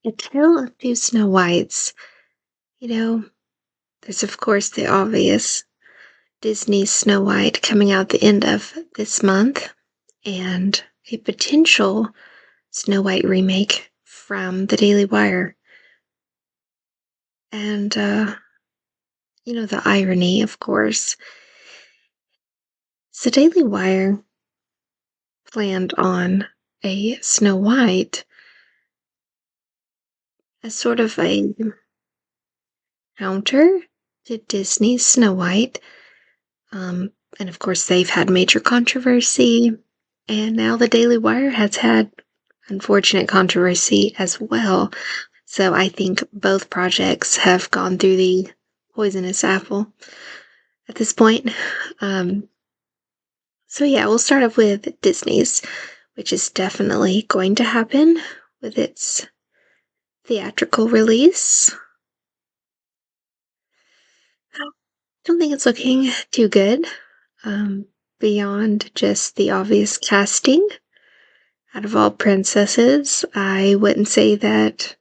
A tale of two Snow Whites. You know, there's of course the obvious Disney Snow White coming out the end of this month, and a potential Snow White remake from the Daily Wire. And, the irony, of course. So, Daily Wire planned on a Snow White as sort of a counter to Disney's Snow White. And of course, they've had major controversy, and now the Daily Wire has had unfortunate controversy as well. So I think both projects have gone through the poisonous apple at this point. Um, so yeah, we'll start off with Disney's, which is definitely going to happen with its theatrical release. I don't think it's looking too good, beyond just the obvious casting. Out of all princesses, I wouldn't say that,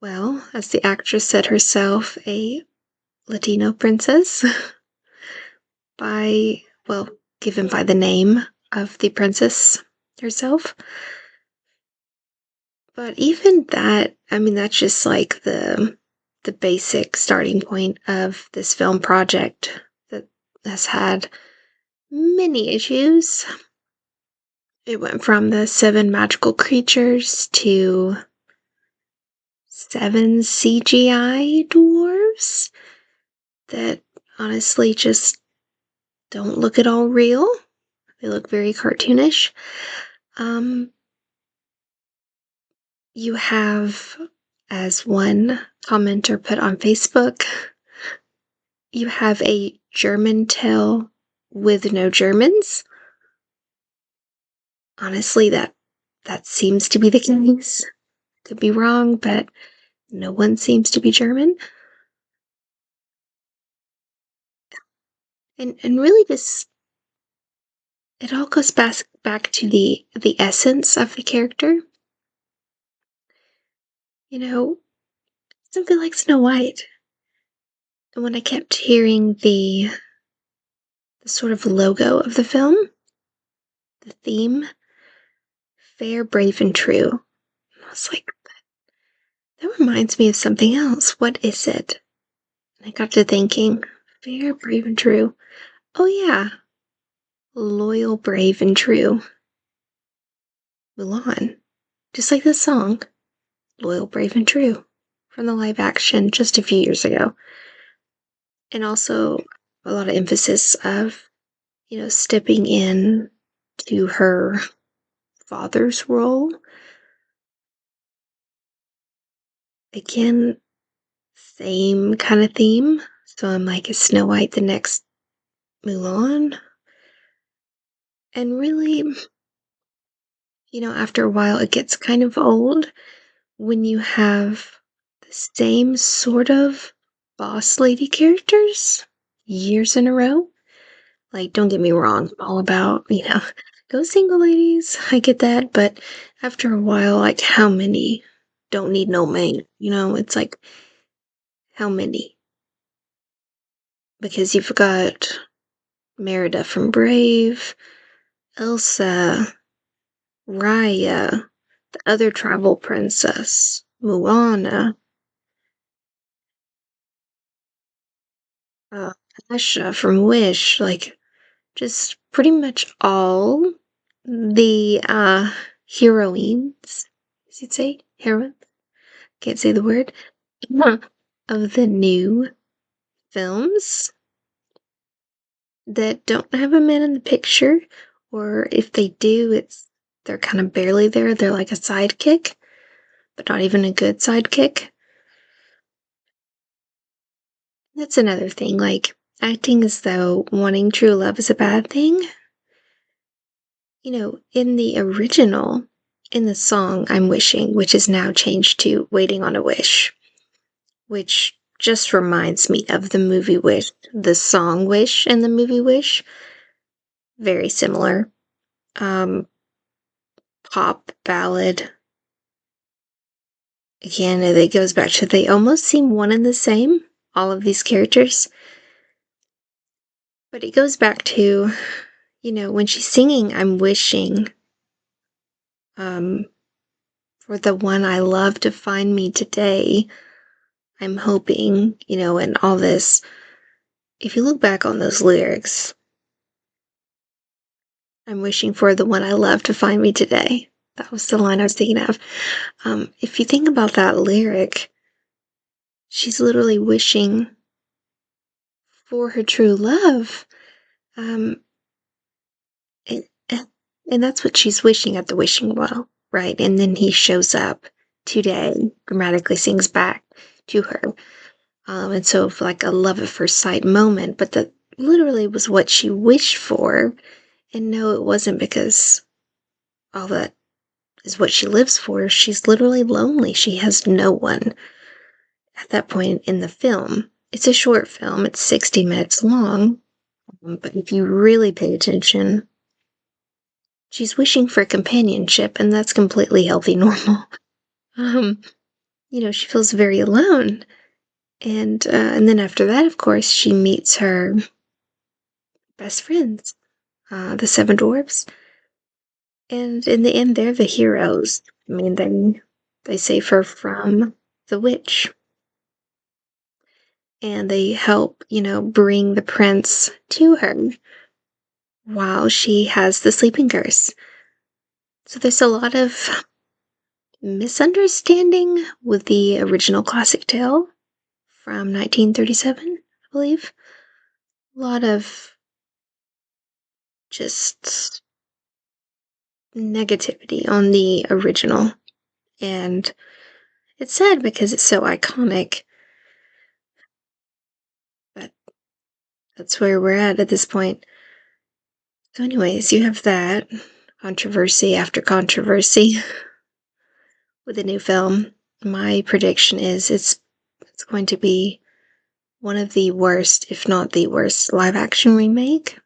well, as the actress said herself, a Latino princess by, well, given by the name of the princess herself. But even that, I mean, that's just like the basic starting point of this film project that has had many issues. It went from the seven magical creatures to seven CGI dwarves that honestly just don't look at all real. They look very cartoonish. Um, you have, as one commenter put on Facebook, you have a German tale with no Germans. Honestly, that seems to be the case. Could be wrong, but no one seems to be German. And really this it all goes back to the essence of the character. You know, something like Snow White. And when I kept hearing the sort of logo of the film, the theme, fair, brave, and true. I was like, that reminds me of something else. What is it? And I got to thinking, fair, brave, and true. Oh, yeah. Loyal, brave, and true. Mulan. Just like this song, Loyal, Brave, and True, from the live action just a few years ago. And also a lot of emphasis of, stepping in to her father's role. Again, same kind of theme. So I'm like, is Snow White the next Mulan? And really, after a while, it gets kind of old when you have the same sort of boss lady characters years in a row. Like, don't get me wrong, I'm all about, go single ladies. I get that. But after a while, like, how many don't need no man? It's like, how many? Because you've got Merida from Brave, Elsa, Raya, the other tribal princess, Moana, uh, Asha from Wish, like, just pretty much all the, heroines, as you'd say, heroines, can't say the word, of the new films that don't have a man in the picture, or if they do, they're kind of barely there. They're like a sidekick, but not even a good sidekick. That's another thing, like acting as though wanting true love is a bad thing. In the original, in the song I'm Wishing, which is now changed to Waiting on a Wish, which just reminds me of the movie Wish, the song Wish and the movie Wish. Very similar. Um, Pop ballad. again, it goes back to they almost seem one and the same, all of these characters. But it goes back to, when she's singing, I'm wishing um, for the one I love to find me today. I'm hoping, and all this. If you look back on those lyrics, I'm wishing for the one I love to find me today. That was the line I was thinking of. If you think about that lyric, she's literally wishing for her true love. Um, and, and that's what she's wishing at the wishing well, right? And then he shows up today, grammatically sings back to her. And so, like a love at first sight moment, but that literally was what she wished for. And no, it wasn't because all that is what she lives for. She's literally lonely. She has no one at that point in the film. It's a short film, it's 60 minutes long. But if you really pay attention, she's wishing for companionship, and that's completely healthy, normal. Um, she feels very alone. And then after that, of course, she meets her best friends, the seven dwarfs. And in the end, they're the heroes. I mean, they save her from the witch. And they help, bring the prince to her while she has the sleeping curse. So there's a lot of misunderstanding with the original classic tale from 1937, I believe. A lot of just negativity on the original. And it's sad because it's so iconic, but that's where we're at this point. So, anyways, you have that controversy after controversy with the new film. My prediction is it's going to be one of the worst, if not the worst, live action remake.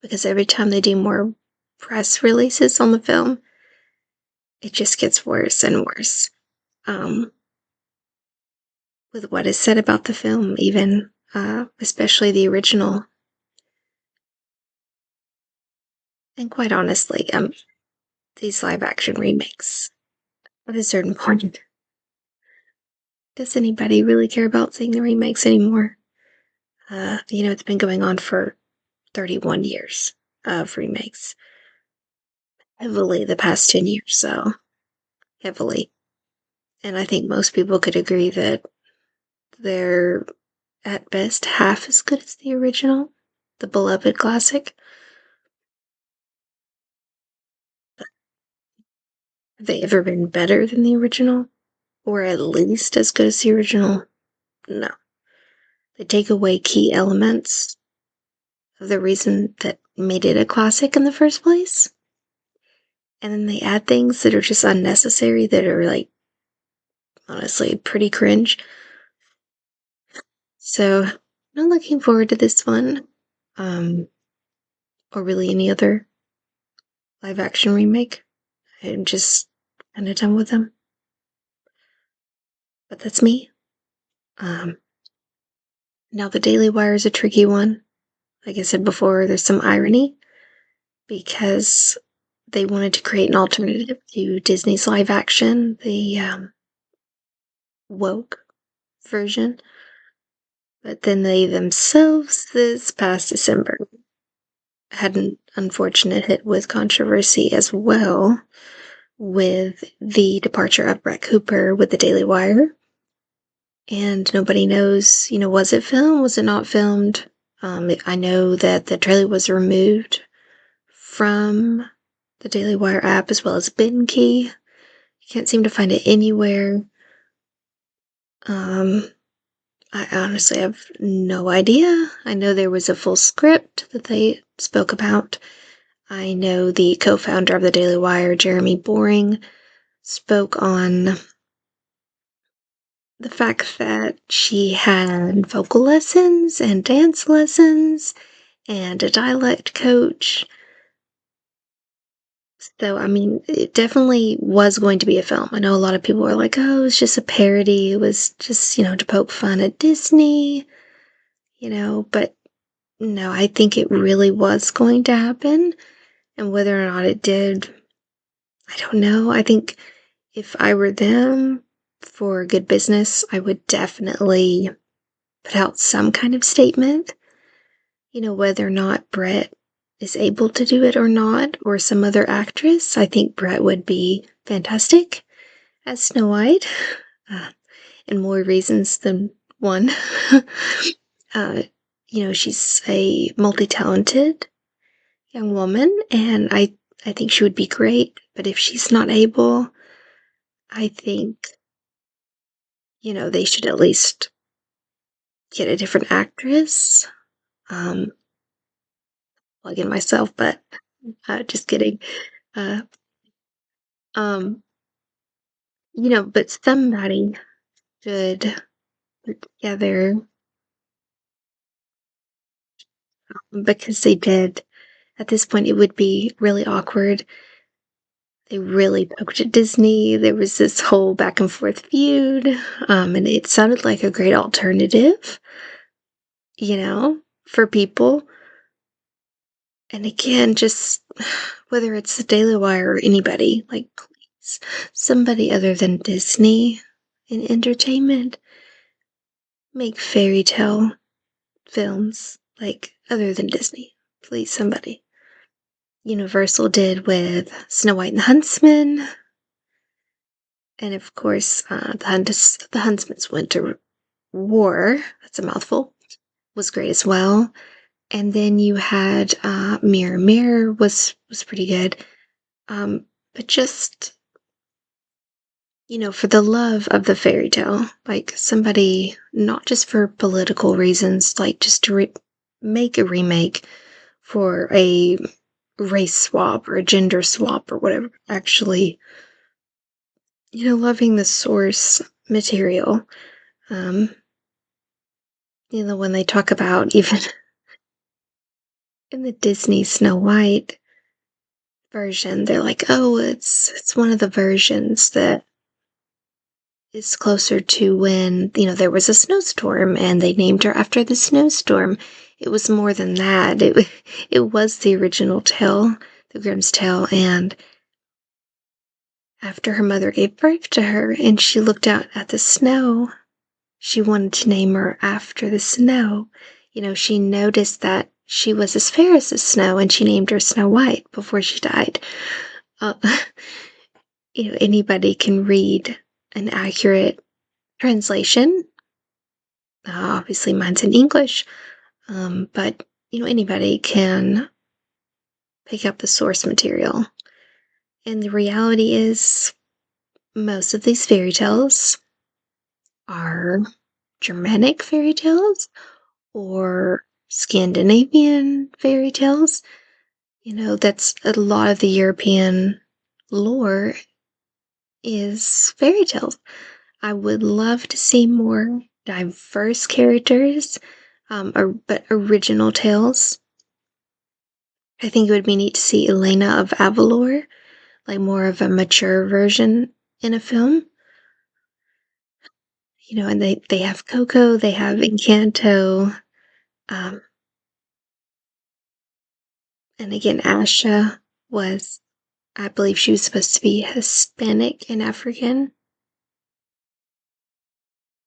Because every time they do more press releases on the film, it just gets worse and worse. With what is said about the film, even especially the original. And quite honestly, these live action remakes, at a certain point, does anybody really care about seeing the remakes anymore? It's been going on for 31 years of remakes. Heavily the past 10 years, so heavily. And I think most people could agree that they're at best half as good as the original, the beloved classic. Have they ever been better than the original? Or at least as good as the original? No. They take away key elements of the reason that made it a classic in the first place. And then they add things that are just unnecessary, that are, like, honestly, pretty cringe. So, I'm looking forward to this one. Or really any other live action remake. I'm just kind of done with them. But that's me. Um, Now, the Daily Wire is a tricky one. Like I said before, there's some irony because they wanted to create an alternative to Disney's live action, the woke version. But then they themselves, this past December, had an unfortunate hit with controversy as well with the departure of Brett Cooper with the Daily Wire. And nobody knows, was it filmed? Was it not filmed? I know that the trailer was removed from the Daily Wire app as well as BitKey. You can't seem to find it anywhere. I honestly have no idea. I know there was a full script that they spoke about. I know the co-founder of the Daily Wire, Jeremy Boring, spoke on the fact that she had vocal lessons and dance lessons and a dialect coach. So, I mean, it definitely was going to be a film. I know a lot of people were like, "Oh, it's just a parody. It was just, to poke fun at Disney," but no, I think it really was going to happen. And whether or not it did, I don't know. I think if I were them for good business, I would definitely put out some kind of statement, whether or not Brett is able to do it or not, or some other actress. I think Brett would be fantastic as Snow White, uh, and more reasons than one. uh, she's a multi-talented young woman, and I think she would be great. But if she's not able, I think they should at least get a different actress. Um, Plug in myself, but just kidding. Uh, um, but somebody should put together because they did. At this point, it would be really awkward. They really poked at Disney. There was this whole back and forth feud, and it sounded like a great alternative, for people. And again, just whether it's the Daily Wire or anybody, like, please, somebody other than Disney in entertainment, make fairy tale films, like, other than Disney. Please, somebody. Universal did with Snow White and the Huntsman, and of course, the Huntsman's Winter War, that's a mouthful, was great as well. And then you had Mirror Mirror was pretty good. But just, for the love of the fairy tale, like somebody, not just for political reasons, like just to make a remake for a race swap or a gender swap or whatever, actually, loving the source material. Um, when they talk about even in the Disney Snow White version, they're like, oh, it's one of the versions that is closer to when, there was a snowstorm and they named her after the snowstorm. It was more than that. It was the original tale, the Grimm's tale, and after her mother gave birth to her and she looked out at the snow, she wanted to name her after the snow. She noticed that she was as fair as the snow and she named her Snow White before she died. Uh, anybody can read an accurate translation. Obviously, mine's in English, but anybody can pick up the source material. And the reality is, most of these fairy tales are Germanic fairy tales or Scandinavian fairy tales. That's a lot of the European lore is fairy tales. I would love to see more diverse characters, but original tales. I think it would be neat to see Elena of Avalor, like more of a mature version in a film. And they have Coco, they have Encanto, um, and again, Asha was, I believe she was supposed to be Hispanic and African.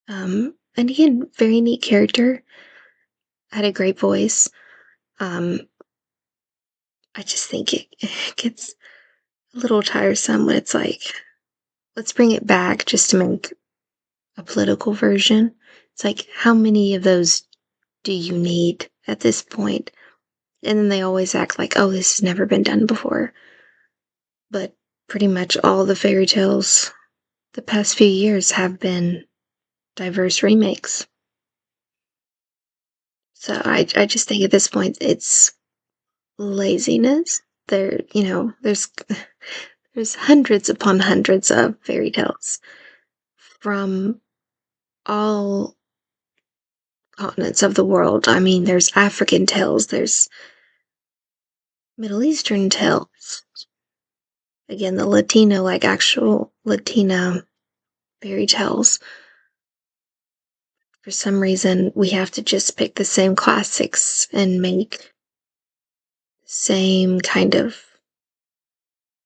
And again, very neat character, had a great voice. Um, I just think it gets a little tiresome when it's like, let's bring it back just to make a political version. It's like, how many of those do you need at this point? And then they always act like, oh, this has never been done before. But pretty much all the fairy tales the past few years have been diverse remakes. So I just think at this point it's laziness. There's hundreds upon hundreds of fairy tales from all continents of the world. I mean, there's African tales, there's Middle Eastern tales, again, the Latino, like actual Latina fairy tales. For some reason, we have to just pick the same classics and make the same kind of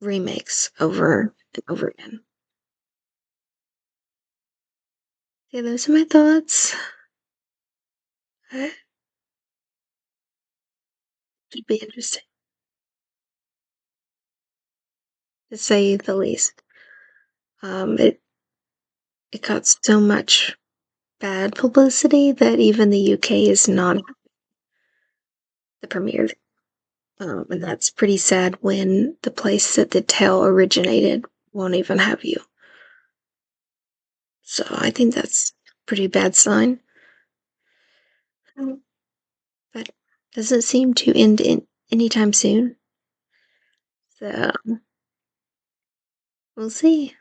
remakes over and over again. Yeah, those are my thoughts. It should be interesting, to say the least. It got so much bad publicity that even the UK is not the premiere. And that's pretty sad when the place that the tale originated won't even have you. So I think that's a pretty bad sign. Um, but doesn't seem to end in anytime soon. So we'll see.